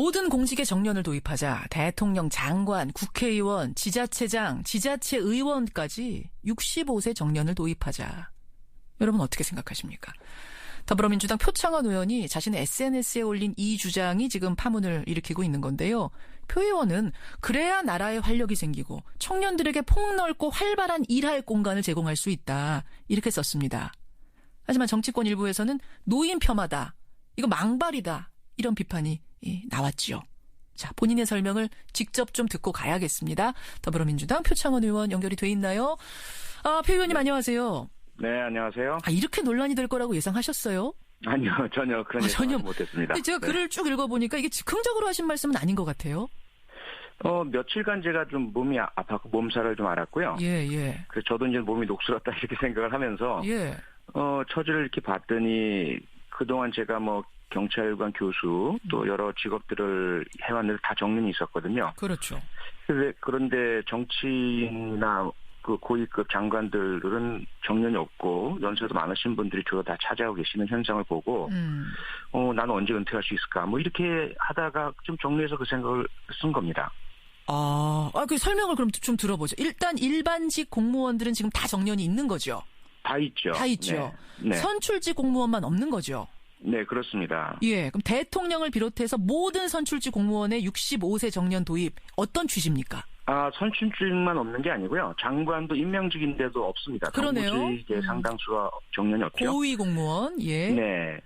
모든 공직에 정년을 도입하자. 대통령, 장관, 국회의원, 지자체장, 지자체의원까지 65세 정년을 도입하자. 여러분 어떻게 생각하십니까? 더불어민주당 표창원 의원이 자신의 SNS에 올린 이 주장이 지금 파문을 일으키고 있는 건데요. 표 의원은 그래야 나라에 활력이 생기고 청년들에게 폭넓고 활발한 일할 공간을 제공할 수 있다. 이렇게 썼습니다. 하지만 정치권 일부에서는 노인 폄하다. 이거 망발이다. 이런 비판이 나왔죠. 자, 본인의 설명을 직접 좀 듣고 가야겠습니다. 더불어민주당 표창원 의원 연결이 돼 있나요? 표 의원님 안녕하세요. 네, 안녕하세요. 이렇게 논란이 될 거라고 예상하셨어요? 아니요, 전혀 그런 예상은 못했습니다. 제가 글을 쭉 읽어보니까 이게 즉흥적으로 하신 말씀은 아닌 것 같아요. 며칠간 제가 좀 몸이 아팠고 몸살을 좀 앓았고요. 예. 그래서 저도 이제 몸이 녹슬었다 이렇게 생각을 하면서 처지를 이렇게 봤더니 그동안 제가 뭐 경찰관 교수 또 여러 직업들을 해왔는데 다 정년이 있었거든요. 그렇죠. 그런데 정치인이나 그 고위급 장관들은 정년이 없고 연세도 많으신 분들이 주로 다 차지하고 계시는 현상을 보고 나는 언제 은퇴할 수 있을까 뭐 이렇게 하다가 좀 정리해서 그 생각을 쓴 겁니다. 그 설명을 그럼 좀 들어보죠. 일단 일반직 공무원들은 지금 다 정년이 있는 거죠? 다 있죠. 다 있죠. 네. 선출직 공무원만 없는 거죠? 네, 그렇습니다. 예, 그럼 대통령을 비롯해서 모든 선출직 공무원의 65세 정년 도입 어떤 취지입니까? 선출직만 없는 게 아니고요. 장관도 임명직인데도 없습니다. 그러네요. 정부직의 상당수가 정년이 없죠. 고위 공무원, 예. 네.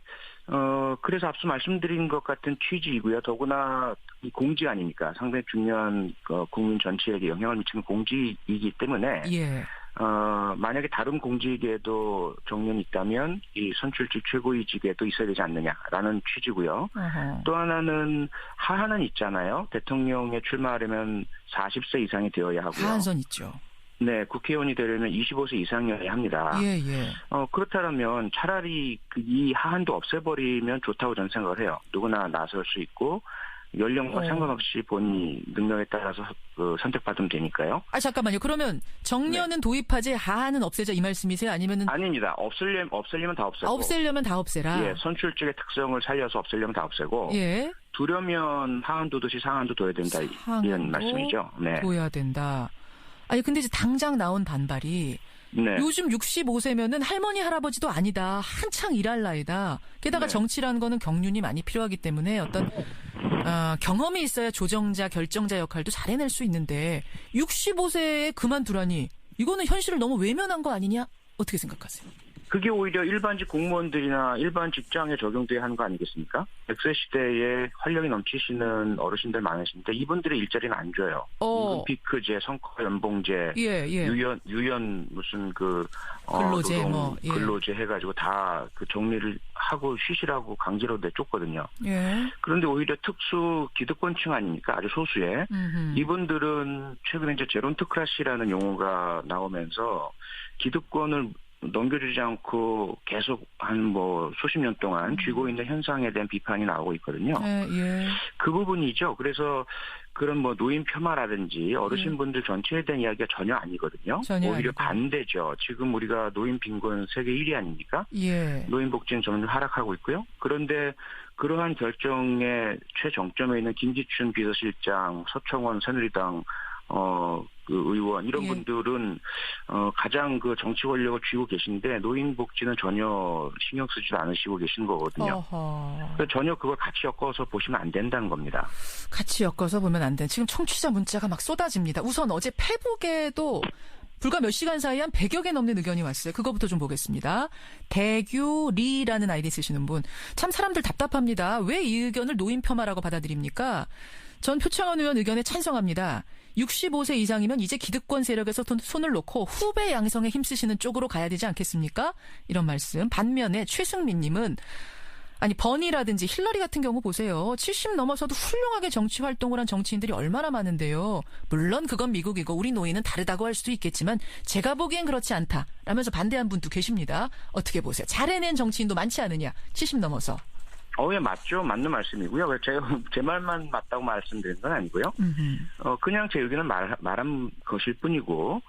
그래서 앞서 말씀드린 것 같은 취지이고요. 더구나 이 공직 아닙니까? 상당히 중요한 국민 전체에게 영향을 미치는 공직이기 때문에 만약에 다른 공직에도 정년이 있다면 이 선출직 최고위직에도 있어야 되지 않느냐라는 취지고요. 또 하나는 하한은 있잖아요. 대통령에 출마하려면 40세 이상이 되어야 하고요. 하한선 있죠. 네, 국회의원이 되려면 25세 이상이어야 합니다. 그렇다면 차라리 이 하한도 없애버리면 좋다고 저는 생각을 해요. 누구나 나설 수 있고 연령과 상관없이 본인 능력에 따라서 선택받으면 되니까요. 잠깐만요. 그러면 정년은 도입하지 하한은 없애자 이 말씀이세요? 아니면은? 아닙니다. 없애려면 다 없애고. 없애려면 다 없애라. 예, 선출직의 특성을 살려서 없애려면 다 없애고. 예. 두려면 하한도 듯이 상한도 둬야 된다. 이런 말씀이죠. 네. 둬야 된다. 근데 이제 당장 나온 반발이 요즘 65세면은 할머니 할아버지도 아니다. 한창 일할 나이다. 게다가 정치라는 거는 경륜이 많이 필요하기 때문에 어떤 경험이 있어야 조정자, 결정자 역할도 잘 해낼 수 있는데 65세에 그만두라니 이거는 현실을 너무 외면한 거 아니냐? 어떻게 생각하세요? 그게 오히려 일반직 공무원들이나 일반 직장에 적용돼야 하는 거 아니겠습니까? 100세 시대에 활력이 넘치시는 어르신들 많으신데 이분들의 일자리는 안 줘요. 임금 피크제, 성과 연봉제, 유연 무슨 근로제 노동, 근로제 해가지고 다 그 정리를 하고 쉬시라고 강제로 내쫓거든요. 그런데 오히려 특수 기득권층 아닙니까? 아주 소수의 이분들은 최근에 이제 제론트크라시라는 용어가 나오면서 기득권을 넘겨주지 않고 계속 한 수십 년 동안 쥐고 있는 현상에 대한 비판이 나오고 있거든요. 그 부분이죠. 그래서 그런 노인 폄하라든지 어르신분들 전체에 대한 이야기가 전혀 아니거든요. 오히려 반대죠. 지금 우리가 노인 빈곤 세계 1위 아닙니까? 노인 복지는 점점 하락하고 있고요. 그런데 그러한 결정의 최정점에 있는 김기춘 비서실장, 서청원 새누리당 의원 이런 분들은 가장 정치 권력을 쥐고 계신데 노인 복지는 전혀 신경 쓰지도 않으시고 계시는 거거든요. 그래서 전혀 그걸 같이 엮어서 보시면 안 된다는 겁니다. 같이 엮어서 보면 안 돼. 지금 청취자 문자가 막 쏟아집니다. 우선 어제 페북에도 불과 몇 시간 사이에 한 100여 개 넘는 의견이 왔어요. 그거부터 좀 보겠습니다. 대규리라는 아이디 쓰시는 분. 참 사람들 답답합니다. 왜 이 의견을 노인 폄하라고 받아들입니까? 전 표창원 의원 의견에 찬성합니다. 65세 이상이면 이제 기득권 세력에서 손을 놓고 후배 양성에 힘쓰시는 쪽으로 가야 되지 않겠습니까? 이런 말씀. 반면에 최승민 님은 버니라든지 힐러리 같은 경우 보세요. 70 넘어서도 훌륭하게 정치 활동을 한 정치인들이 얼마나 많은데요. 물론 그건 미국이고 우리 노인은 다르다고 할 수도 있겠지만 제가 보기엔 그렇지 않다. 라면서 반대한 분도 계십니다. 어떻게 보세요? 잘 해낸 정치인도 많지 않으냐? 70 넘어서. 예, 맞죠. 맞는 말씀이고요. 제가 제 말만 맞다고 말씀드린 건 아니고요. 그냥 제 의견을 말한 것일 뿐이고,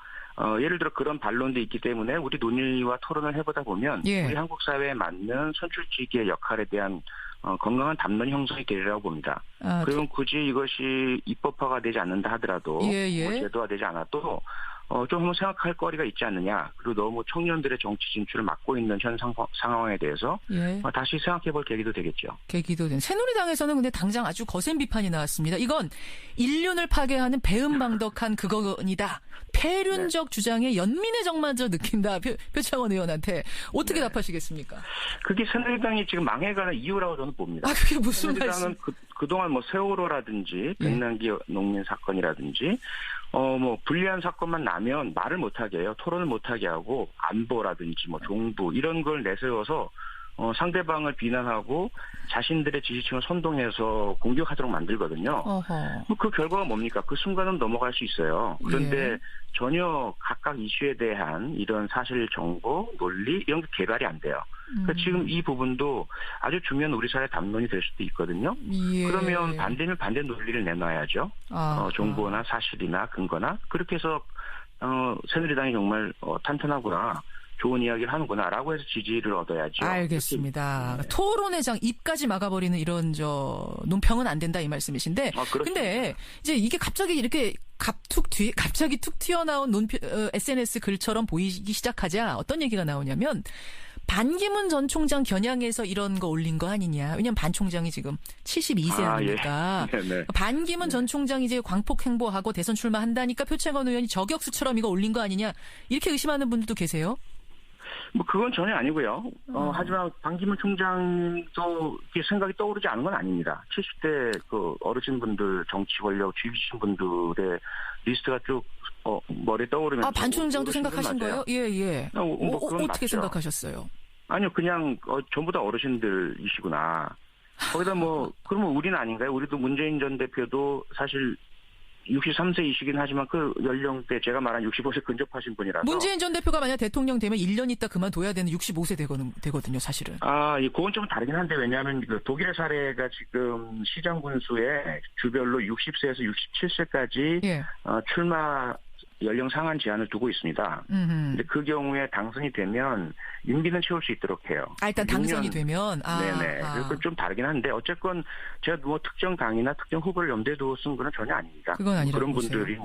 예를 들어 그런 반론도 있기 때문에 우리 논의와 토론을 해보다 보면 우리 한국 사회에 맞는 선출직의 역할에 대한 건강한 담론 형성이 되리라고 봅니다. 그러면 굳이 이것이 입법화가 되지 않는다 하더라도 뭐 제도화되지 않아도 좀 한번 생각할 거리가 있지 않느냐. 그리고 너무 청년들의 정치 진출을 막고 있는 현 상황에 대해서 다시 생각해볼 계기도 되겠죠. 계기도 된. 새누리당에서는 근데 당장 아주 거센 비판이 나왔습니다. 이건 인륜을 파괴하는 배은방덕한 그거니다. 폐륜적 주장에 연민의 정마저 느낀다. 표창원 의원한테. 어떻게 답하시겠습니까? 그게 새누리당이 지금 망해가는 이유라고 저는 봅니다. 그게 무슨 새누리당은 그동안 뭐 세월호라든지 백남기 농민 사건이라든지 뭐 불리한 사건만 나면 말을 못하게 해요. 토론을 못하게 하고 안보라든지 뭐 종부 이런 걸 내세워서 상대방을 비난하고 자신들의 지지층을 선동해서 공격하도록 만들거든요. 그 결과가 뭡니까? 그 순간은 넘어갈 수 있어요. 그런데 전혀 각각 이슈에 대한 이런 사실 정보, 논리 이런 게 개발이 안 돼요. 그러니까 지금 이 부분도 아주 중요한 우리 사회 담론이 될 수도 있거든요. 그러면 반대는 반대 논리를 내놔야죠. 정보나 사실이나 근거나 그렇게 해서 새누리당이 정말 탄탄하구나. 좋은 이야기를 하는구나라고 해서 지지를 얻어야죠. 알겠습니다. 토론회 장 입까지 막아버리는 이런 논평은 안 된다 이 말씀이신데. 근데 이제 이게 갑자기 이렇게 갑자기 툭 튀어나온 SNS 글처럼 보이기 시작하자 어떤 얘기가 나오냐면 반기문 전 총장 겨냥해서 이런 거 올린 거 아니냐. 왜냐면 반 총장이 지금 72세 아닙니까? 반기문 전 총장이 이제 광폭 행보하고 대선 출마한다니까 표창원 의원이 저격수처럼 이거 올린 거 아니냐. 이렇게 의심하는 분들도 계세요. 뭐 그건 전혀 아니고요. 하지만 반기문 총장도 생각이 떠오르지 않은 건 아닙니다. 70대 그 어르신분들 정치 권력 쥐비신 분들의 리스트가 쭉 머리에 떠오르면서. 반 총장도 생각하신 거예요? 예. 어떻게 맞죠. 생각하셨어요? 아니요, 그냥 전부 다 어르신들이시구나. 거기다 그러면 우리는 아닌가요? 우리도 문재인 전 대표도 사실 63세이시긴 하지만 그 연령대 제가 말한 65세 근접하신 분이라서. 문재인 전 대표가 만약 대통령 되면 1년 있다 그만둬야 되는 65세 되거든요, 사실은. 그건 좀 다르긴 한데 왜냐하면 그 독일의 사례가 지금 시장 군수에 주별로 60세에서 67세까지 출마 연령 상한 제한을 두고 있습니다. 근데 그 경우에 당선이 되면 임기는 채울 수 있도록 해요. 일단 당선이 되면? 네네. 그건 좀 다르긴 한데 어쨌건 제가 뭐 특정 당이나 특정 후보를 염두에 두고 쓴 건 전혀 아닙니다. 그건 아니라고 그런 보세요. 분들이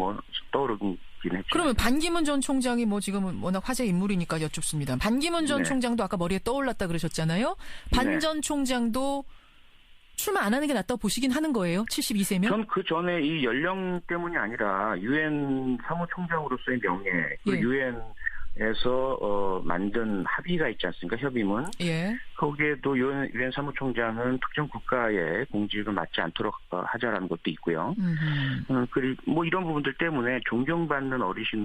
떠오르긴 했죠. 그러면 반기문 전 총장이 지금은 워낙 화제 인물이니까 여쭙습니다. 반기문 전 총장도 아까 머리에 떠올랐다 그러셨잖아요. 반 전 총장도 출마 안 하는 게 낫다고 보시긴 하는 거예요? 72세면? 전 그 전에 이 연령 때문이 아니라 유엔 사무총장으로서의 명예, 유엔에서 만든 합의가 있지 않습니까? 협의문. 거기에도 유엔 사무총장은 특정 국가의 공직을 맡지 않도록 하자라는 것도 있고요. 그리고 이런 부분들 때문에 존경받는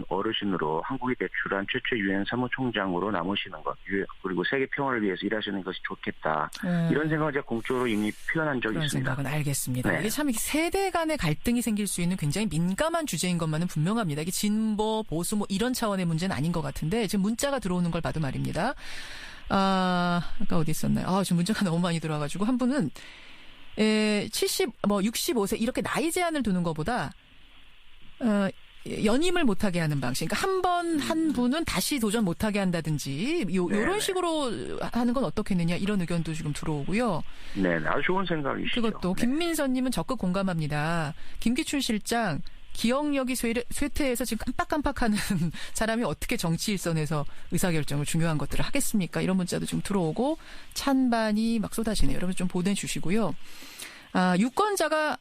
어르신으로 한국이 배출한 최초 유엔 사무총장으로 남으시는 것, 그리고 세계 평화를 위해서 일하시는 것이 좋겠다. 이런 생각을 제가 공적으로 이미 표현한 적이 있습니다. 그런 생각은 알겠습니다. 이게 참 세대 간의 갈등이 생길 수 있는 굉장히 민감한 주제인 것만은 분명합니다. 이게 진보, 보수 이런 차원의 문제는 아닌 것 같은데 지금 문자가 들어오는 걸 봐도 말입니다. 아까 어디 있었나요? 지금 문자가 너무 많이 들어와가지고 한 분은 65세 이렇게 나이 제한을 두는 것보다 연임을 못하게 하는 방식. 그러니까 한 분은 다시 도전 못하게 한다든지 이런 식으로 하는 건 어떻겠느냐 이런 의견도 지금 들어오고요. 네, 아주 좋은 생각이시죠. 그것도 김민선님은 적극 공감합니다. 김기춘 실장 기억력이 쇠퇴해서 지금 깜빡깜빡하는 사람이 어떻게 정치 일선에서 의사결정을 중요한 것들을 하겠습니까? 이런 문자도 좀 들어오고 찬반이 막 쏟아지네요. 여러분 좀 보내주시고요. 유권자가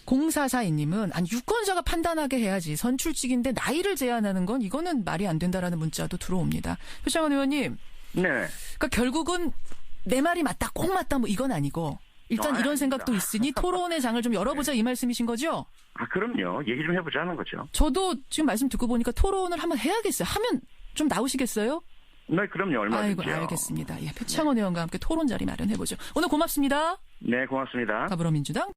0442님은 유권자가 판단하게 해야지 선출직인데 나이를 제한하는 건 이거는 말이 안 된다라는 문자도 들어옵니다. 표창원 의원님. 네. 그러니까 결국은 내 말이 맞다, 꼭 맞다 이건 아니고 일단 이런 생각도 있으니 토론의 장을 좀 열어보자 이 말씀이신 거죠? 그럼요. 얘기 좀 해보자는 거죠. 저도 지금 말씀 듣고 보니까 토론을 한번 해야겠어요. 하면 좀 나오시겠어요? 네, 그럼요. 얼마든지요. 알겠습니다. 표창원 의원과 함께 토론 자리 마련해보죠. 오늘 고맙습니다. 네, 고맙습니다. 더불어민주당